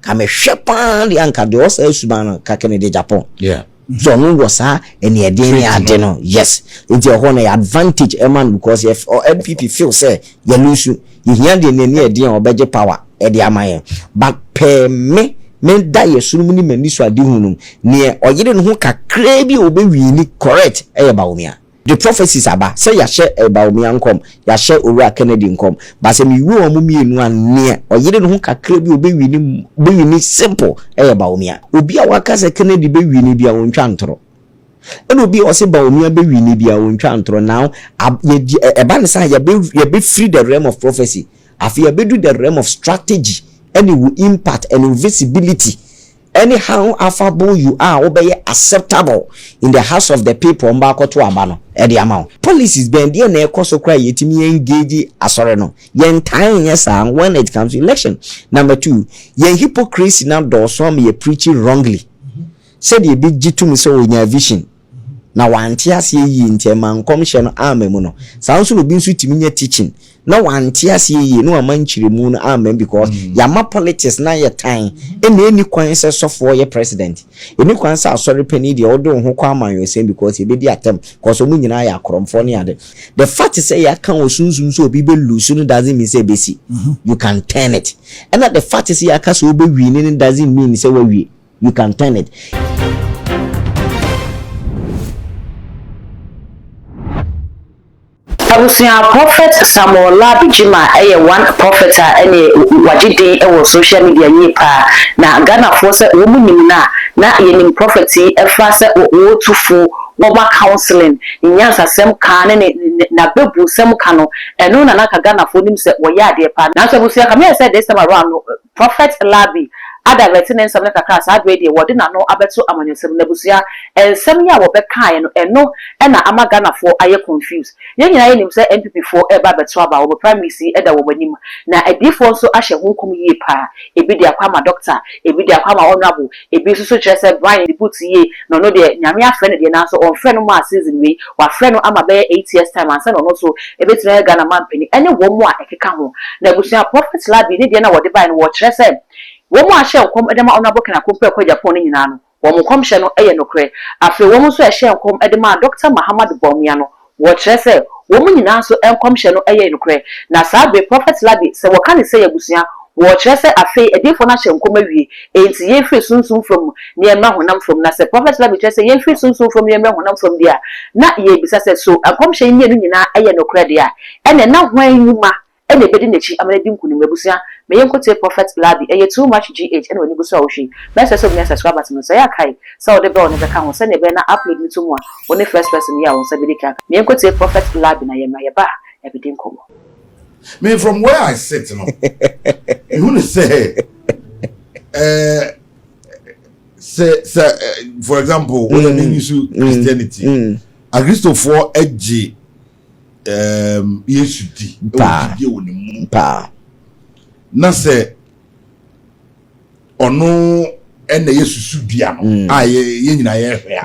kame shepa the anka de osa subano ka Kennedy Agyapong so no was and ye dey no yes into your own advantage man because if or NPP feel say you lose you hear the near dey obeje power e dey amaye but per me da ye sunumuni mani so ade hunum ne oyire no ho kakra bi obewi ni correct e Bawumia the prophecies aba say ya share Bawumia nkom ya share Owura Kennedy nkom but say mi wi omo mienu an ne oyire no ho kakra bi obewi ni simple e Bawumia obi a waka say Kennedy bewi ni bia wontwa ntoro eno obi o say Bawumia bewi ni bia wontwa ntoro now eba ne say ya be free the realm of prophecy afi ya be do the realm of strategy and it will impact and visibility. Anyhow affable you are, obey acceptable in the house of the people. Mbako to abano. Edi amount. Policies bend the ne koso cry yetimi engage asoreno. Yen time yes when it comes to election. Number 2, yen hypocrisy now do some ye preaching wrongly. Said ye big jitu mi so in your vision. Na wantia si ye inte man commission ame muno. Sounds will be sweet to teaching. No one tears ye no manchiri moon amen because yama politics na your time any consequences of for your president any consequences sorry penny the order who kwama you saying because he be the attempt because omu nyina ya kromfo ade the fact is say ya kan osunsun so obi be lose no doesn't mean say besi you can turn it and that the fact is ya ka so obi win doesn't mean say we you can turn it. Abusia prophet Samuel Labijima one prophet any wajide e social media yipa na Ghana for say woman na yenim prophecy e fa say o tufu mobile counseling nyansa sem kan na bebu sem kano eno na ka Ghana for nim say wo ya de pa na so abusia come here say this time around prophet Labi ada vetinen some like class adwe dey wodi na no abeto amanyesem na busia ensem ya wo be kan no eno na ama Ghana for aye confused ye nyina ye nim say NPP for eba beto aba wo primacy eda wo banim na edifo so ahye honkom ye pa ebi dey akwa doctor ebi dey akwa honorable ebi so kire say Brian put ye no dey nyame afre ne dey na so on frɛ no ma season we wa frɛ no ama be 8 years time ansa no so ebetime Ghana man pani ene wo mu a ekeka ho na busia prophet Labi ne dey na wo dey buy no wo kire say womu ahye nkom edema honorable kana kompa kwa Agyapong ni nyina no womu komhye no eye nokre afi womu so ehye nkom edema Dr. Bawumia no wo kire se womu nyina so enkomhye no eye nokre na sabe prophet Labi se wo kan se yabusia wo kire se afi edifo na hye nkom awie enti ye free sunsun from ne ema honam from na se prophet Labi kire se ye free sunsun from ne ema honam from dia na ye bisa se so enkomhye ni enu nyina eye nokre dia ene na hwan nyuma ene bedi nechi amana nkuni mebusia me yenkote prophet Labi eye too much GH ene woni guso awhwe message so me subscribe to me say akai so de be on the kan say ne be na upload me to mu a woni first person ya won say be dika me yenkote prophet Labi na ye ma ye ba e be din komo me from where I sit no you want to say for example when you use Christianity Agristo for edge Yesu di pa na se ono ene Yesu su bia no ye nyina ye hwea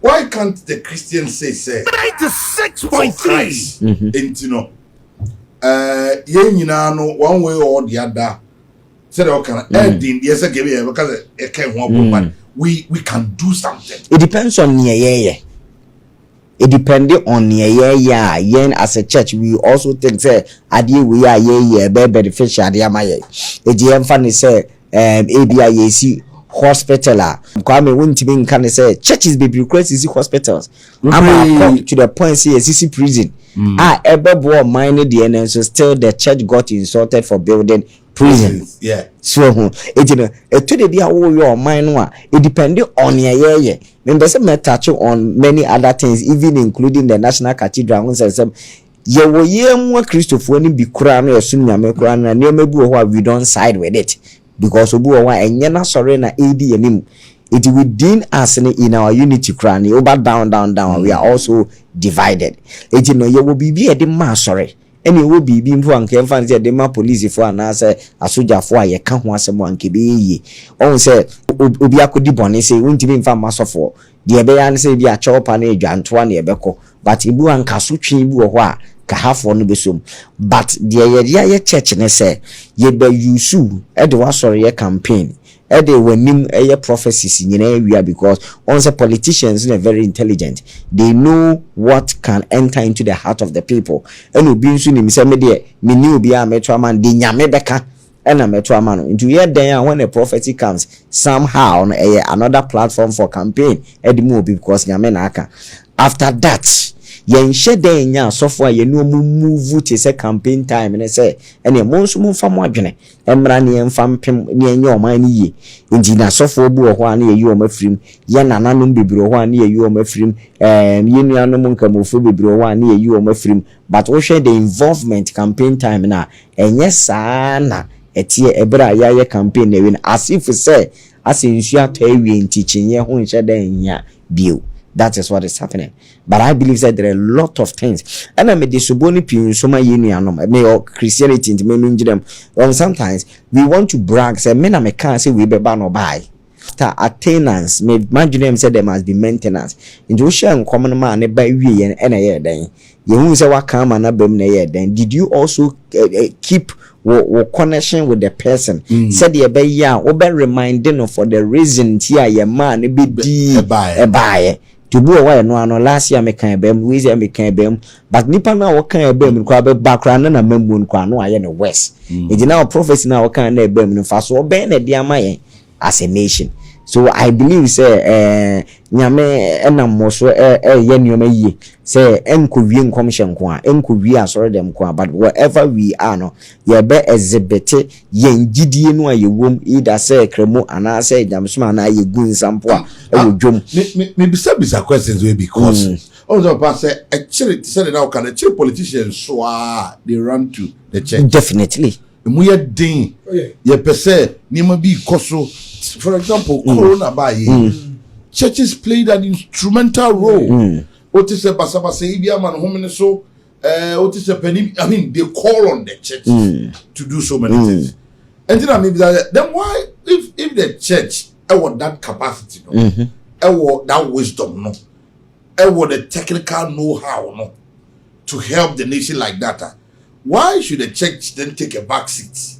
why can't the Christians say 96.3 entino ye nyina no one way or the other say the kind ending yes give you because e can ho but we can do something. It depends on ye. It depending on yen as a church we also think say adie we are ye be beneficial adie maye e funny say ABI see hospital kwame wontimi nkan say churches be request is hospitals am to the point say CC prison ebebo mine the so still the church got insulted for building prisons. Yeah. So it to the dia wo your mind no it depending on ye members may touch on many other things even including the National Cathedral say ye wo ye mu Christopher ni bi kura no yesu nyame kura na ne mabu ho we don't side with it because obu ho enye na sorry na AD anim it within us in our unity kura ni over down we are also divided it no ye wo bibi e de ma sorry any wo bibi mfu anke mfa nse de ma police fo ana say asoja fo aye ka ho asem anke be yi on say obi akodi bone say wontimi mfa masofo de be ya say bi a chopa na adwanto na ebeko but ibu anka so twi ibu ho a kahafo no besom but the ye church ne say ye be yusu e de wasori ye campaign e de wanim ye prophecies nyina ewia because on say politicians are very intelligent. They know what can enter into the heart of the people. And obi nso ni say me de me ni obi a metwa man de nyame beka and a metro man into here then when a prophecy comes somehow on another platform for campaign edimo because nyame na aka. After that yen shede nya software ye no move to say campaign time and say ene mo nso mo fa mo adwene emra ne emfa mpem ne enye oman ne ye nti na software bu ho an ye yi o mafrim ye nananom bebiro ho an ye yi o mafrim ye nuanom nkamofo bebiro ho an ye yi o mafrim but wo hwe the involvement campaign time na enye saa na etie ebra ya campaign na win as if say as insu atawie ntichinye ho nhye dan nya bio. That is what is happening. But I believe that there are a lot of things. And I made the suboni pin so my union or Christianity into me them. Sometimes we want to brag, say men I can't say we be ban or buy. Attainance, may imagine them say there must be maintenance. In the ocean common man by we and a year then. You say what come and then did you also keep connection with the person? Said ye be ya obe reminding for the reason here your man be a buy. To be away no last year me kan bem we say me kan bem but nipa na wo kan bem ko be background na membu nko ano aye no west e na prophecy na wo kan na bem no fa so be na dia maye as a nation. So I believe say nyame enam mo so ye nyoma yie say enko wie nkomhye nko a enko wie asore dem nko a but wherever we are no ye be exhibit ye ngidie no aye wom either say kremo ana say jamsuma na ye gu nsampo a dwom me bisa questions we because also pass say actually say now can the politicians so they run to the church definitely mu ye din ye pese ni ma bi koso. For example, Corona by churches played an instrumental role. What is a basabasa Ibia man home so what is a penny? I mean, they call on the church to do so many things. And then why if the church have that capacity, no, that wisdom, no, the technical know-how, no, to help the nation like that, why should the church then take a back seat?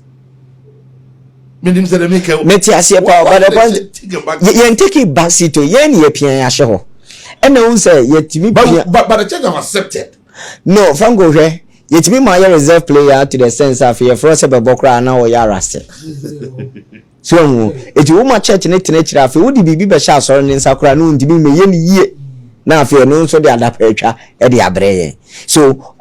Meti asie pa but the point yen take it back seat to yen ye pian ahye ho and no say yetimi but the church have accepted no from go hwe yetimi ma your reserve player to the sense of your first be bokra na o ya rase so eti wo ma church ne tene kira afi wo di bibi be sha asore ne nsakura no ndimi me ye ni yie na afi no so de adapa atwa e de abreye so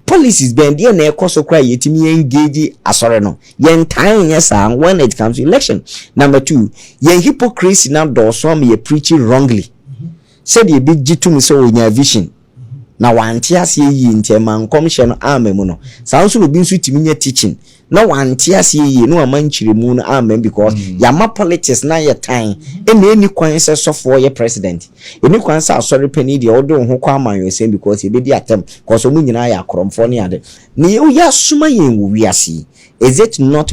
policies bend there na ekoso kra yetimi engage asore no yen time yes when it comes to election. Number 2 yen hypocrisy na do so am ye preaching wrongly said ye big jitum so onya vision na wanti ase yi ntema nkomhye no amemu no sanso obi nso timi nya teaching na wanti ase yi no amanchiremu no amem because yama politics na ye time eni kwan se sofo ye president eni kwan se asori pani de odo ho kwa amanyo sem because e be di atem because omu nyina ya kromfo ne ade ne ye ya suma yen wo wiase. Is it not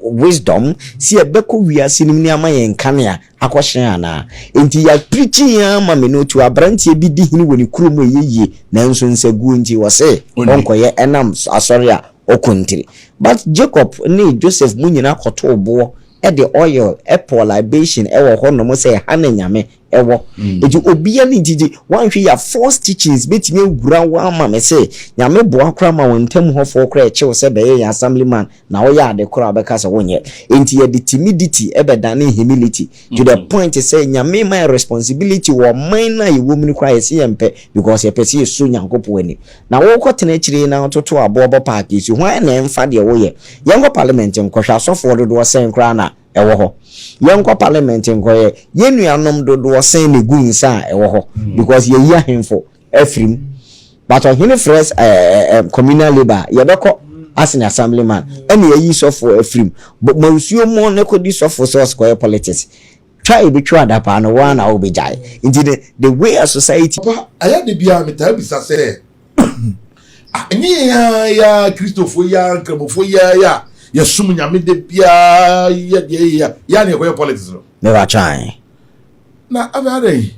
wisdom? See a beko wiase ni ni amayen kanea akwhyen ana enti ya preaching ya ma me no to abrantie bi di hini woni kurom yeye na nso nsagu nti wo se onkoye enam asori a okontiri but Jacob ni Joseph munyina koto obo e de oil apple libation e wo ho no mo se ha na nyame ewo eti obia ni titi wanhwe ya false teachings betimi egura wa ma me se nyame bo akra ma wontam ho fo kra eche se be ya assemblyman na wo ya ade kra be kasa wonye enti ye the timidity e be dane humility to the point say nyame my responsibility wo man na ye womni kra ye se yempe because ye pese so nyankopo ani na wo kotena chire na toto abobo park isi hwan na emfa de wo ye yengo parliament nkwohwa asofo dodo sen kra na ewo ho yenko parliament nkoye yenuanom dodo sen ne gunsa ewo ho because ye yi ahemfo afrim but on fresh communal labor ye beko as an assemblyman and ye yi so for afrim but mansuo mo ne kodi so for so square politics try be try that pa no one na obejai into the way a society aya de bia meta bisa se anyi ya Christopher ya Kremofo ya yesum nyame de bia ya ne ko politics no never try na abade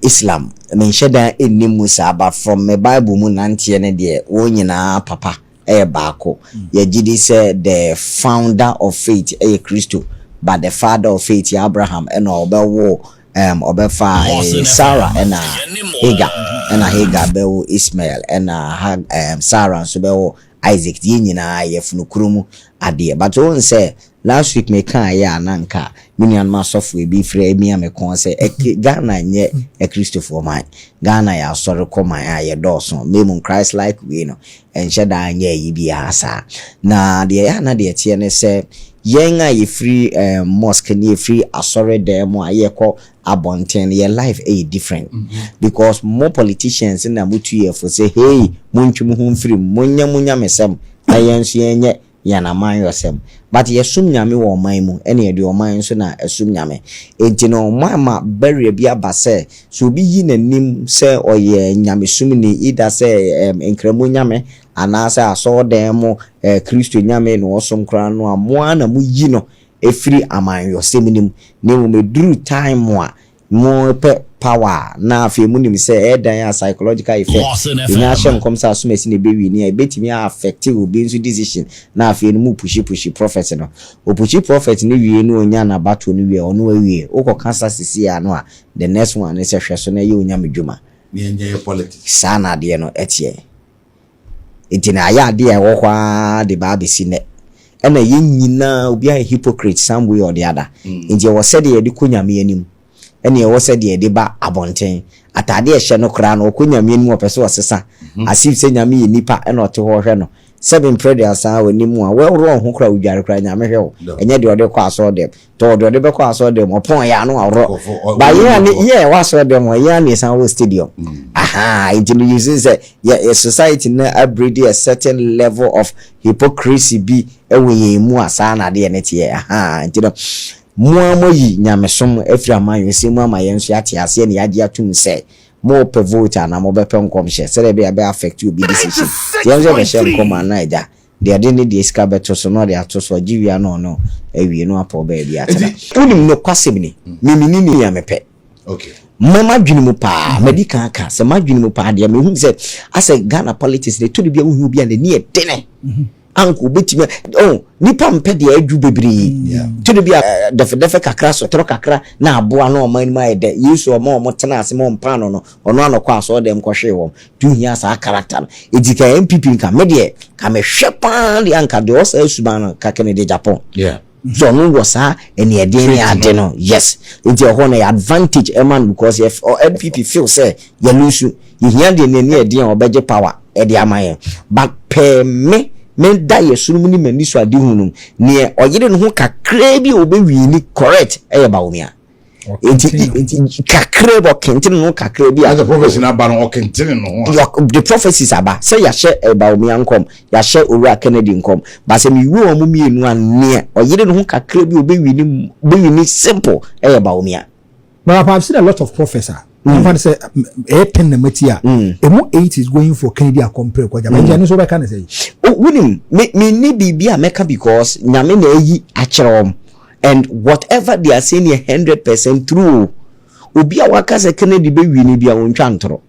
Islam me sheda enimu saba from me Bible mu nantie ne de wo nyina papa baako ye gidi say the founder of faith Christo but the father of faith Abraham and obewo obefa Sarah and Hagar bewo Ismail and Sarah so bewo Isaac di nyina ye funukuru ade but won say last week me kan ya nanka minian masofu bi frɛ mi am kon say Ghana nye Christopher man Ghana ya sɔre kɔman ya dɔɔso memu Christ like we no enhye da nye yi bi asa na de ya na de tie ne sɛ yen a ye free mosque ne free asɔre dem a ye kɔ abonten your life different because more politicians na mutu ye for say hey muntwum hu free munya mesem ayenso yenye yana man yosem but yesum nyame wo man mu ene de o man so na esum nyame enti no ma barrier bia ba se so bi yi nanim se oye nyame sum ni ida se enkramu nyame anasa aso dem Kristo nyame no osom kra no amoa na mu yi no efiri aman yosem nim ne mo meduru time mo more power na afi mu nim say dan psychological effect ina shem kom sa so mesi ne bewi ni e betimi affect obi nso decision na afi no mu pushi prophet no o pushi prophet ni wie no onya na bato no wie ono awie o ko cancer sisi ya no a the next one is hweso na ye onya medwuma ni enye politics sana de no etie itina ya de e wo kwa de ba besi ne ena ye nyina obi a hypocrite some way or the other nje wo said ye de konyame anim ene wo said ye de ba abonten atade e hye no kra no konyame anim opese osesa asif se nyame ye nipa ena ote ho hwe no seven prayers a wanimu a we ro ho kra udware kra nyame hwe wo enye de ode kwa aso dem to de be kwa aso dem opon ya no awro ba ye wa aso dem ya ni san wo stadium aha it uses a society na upgrade a certain level of hypocrisy bi ewe mu asa na de ne tie aha ntino muamo yi nyamesom afri aman yesi mu amayenso ate ase ne yade atum se mo pe vote na mo be pe nkom hye se be affect you be decision tie be hye nkom ana eja de ade ne de iska beto so no de atoso giwia no awie no apo ba bia ate unim no kwasem ni mimini ni ya mepe okay mama dwunumu pa medical aka se ma dwunumu pa de me hu se ase Ghana politics de to de bia hu bia ne e dene anko betime nipa mpe de adu bebri to de bia defe kakra so tro kakra na aboa na o man ma ede yesu o ma tena ase mo mpa no ono anokwa so dem kohwe wo tu hia sa character ejika MPP nka me de ka me hwepa de anka de SH0CKED ka Kennedy Agyapong so no was any ade no yes it's your own advantage man because if MPP feel say you lose you hear the ne ade o beje power e de amaye but pe me da yesunum ni mani so ade hunum ne oyire no ho kakra bi obewi ni correct e Bawumia enti kakra bo kentene no kakra bi as a prophecy na ba no kentene no the prophecies aba say ya she Bawumia nkom ya she owura Kennedy nkom ba se mi wi o mu mienu ane oyire no ho kakra bi obewi ni simple e Bawumia. But I've seen a lot of professors. I say 10 na matia. Emo 8 is going for Kennedy Agyapong kwa jaba. Nje so be kan say. Wunim me ni bibia meka because nyame na eyi akyerewom and whatever they are saying 100% true. Obi a waka se Kennedy be wi ni bia wontwa ntoro.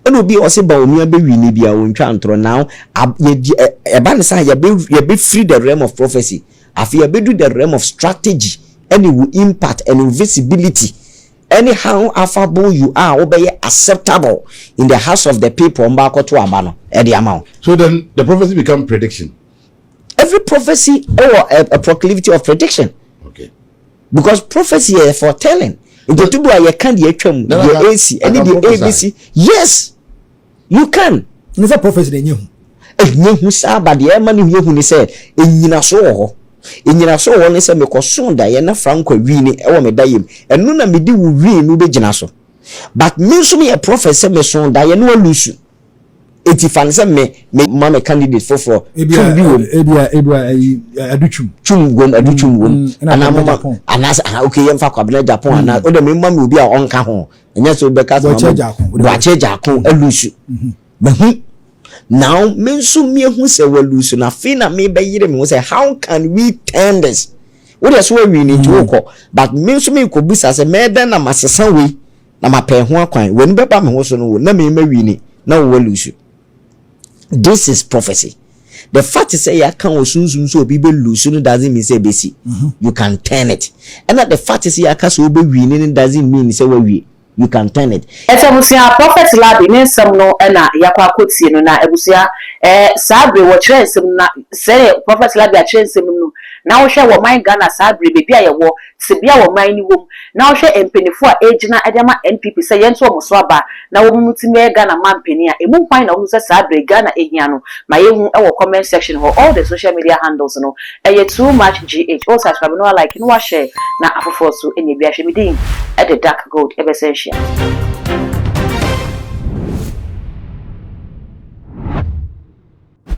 And obi o se Bawumia be wi ni bia wontwa ntoro now eba ne say ye be free the realm of prophecy. Afi ye be do the realm of strategy and it will impact and visibility. Anyhow affable you are obey acceptable in the house of the people mbako to abano the amount. So then the prophecy become prediction. Every prophecy or a proclivity of prediction. Okay. Because prophecy is foretelling. Into to do a can the AC any the ABC. Yes, you can. It's a prophecy they knew. Who saw but the man who said in Yinaso. Inyina so won se me koso da ye na franco wi ni e wo me dayem enu na me di wo wi no be gina so but me so me a prophet se me so da ye no alusu eti fan se me ma candidate for aduchum won ana mama ana okay ye mfa kwabena Japan ana o de me ma me obi a onka ho enya so be ka so wa cheja akon alusu now mensu me hu se walusu na fi na me be yire me say how can we turn this What is where we need to go? But me could be as a maiden na masasa we na mape ho akwan. When beba me ho so no na me wini na we lose you. This is prophecy. The fact is say ya can osunsun so obi be lose no doesn't mean say be see. You can turn it. And that the fact is ya can so be winning doesn't mean say we you can turn it. Ebusia prophet lab in some no na yakwa koti no na ebusia sabre wo kire nsem na say prophet lab ya kire nsem no na wo hwe wo man Ghana sabre bebi a ye wo se bia wo man ni wom na wo hwe empenifo a ejina edema NPP say yenso mo so aba na wo mutime Ghana man peni a emu kwan na wo say sabre Ghana ehia no ma ye hu e wo comment section ho all the social media handles no too much GH all subscribe no like no share na afofo so enye bia hwe midin at the dark gold essential.